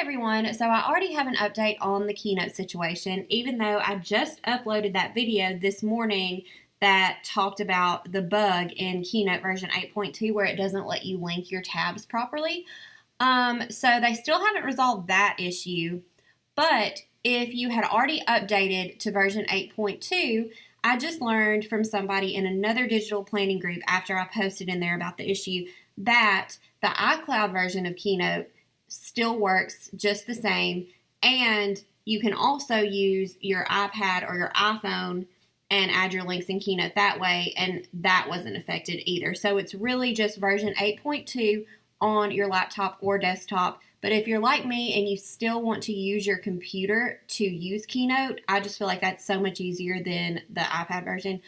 everyone, so I already have an update on the Keynote situation, even though I just uploaded that video this morning that talked about the bug in Keynote version 8.2 where it doesn't let you link your tabs properly. So they still haven't resolved that issue, but if you had already updated to version 8.2, I just learned from somebody in another digital planning group after I posted in there about the issue that the iCloud version of Keynote still works just the same, and you can also use your iPad or your iPhone and add your links in Keynote that way, and that wasn't affected either. So it's really just version 8.2 on your laptop or desktop. But if you're like me and you still want to use your computer to use Keynote, I just feel like that's so much easier than the iPad version.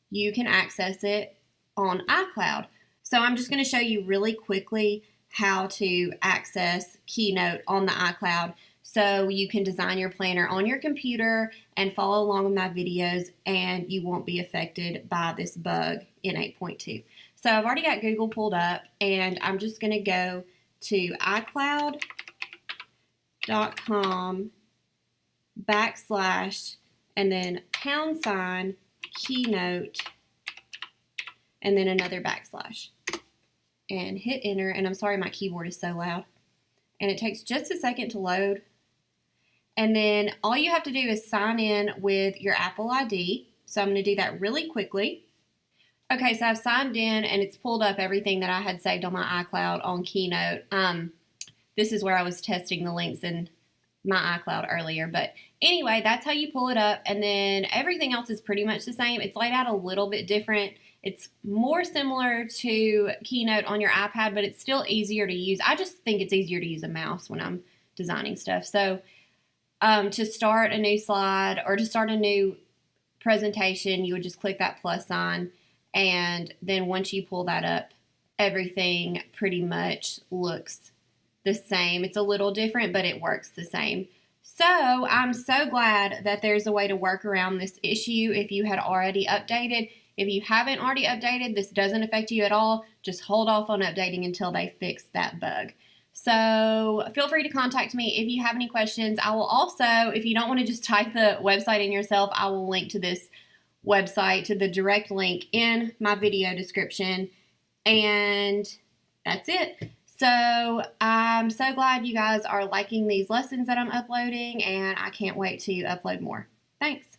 You can access it on iCloud. So I'm just going to show you really quickly how to access Keynote on the iCloud so you can design your planner on your computer and follow along with my videos, and you won't be affected by this bug in 8.2. So I've already got Google pulled up, and I'm just going to go to iCloud.com / and then # Keynote and then another / and hit enter. And I'm sorry, my keyboard is so loud. And it takes just a second to load. And then all you have to do is sign in with your Apple ID. So I'm going to do that really quickly. Okay, so I've signed in and it's pulled up everything that I had saved on my iCloud on Keynote. This is where I was testing the links in my iCloud earlier. But anyway, that's how you pull it up. And then everything else is pretty much the same. It's laid out a little bit different. It's more similar to Keynote on your iPad, but it's still easier to use. I just think it's easier to use a mouse when I'm designing stuff. So to start a new slide or to start a new presentation, you would just click that plus sign. And then once you pull that up, everything pretty much looks the same. It's a little different, but it works the same. So I'm so glad that there's a way to work around this issue if you had already updated. If you haven't already updated, this doesn't affect you at all. Just hold off on updating until they fix that bug. So feel free to contact me if you have any questions. I will also, if you don't want to just type the website in yourself, I will link to this website, to the direct link in my video description. And that's it. So I'm so glad you guys are liking these lessons that I'm uploading, and I can't wait to upload more. Thanks.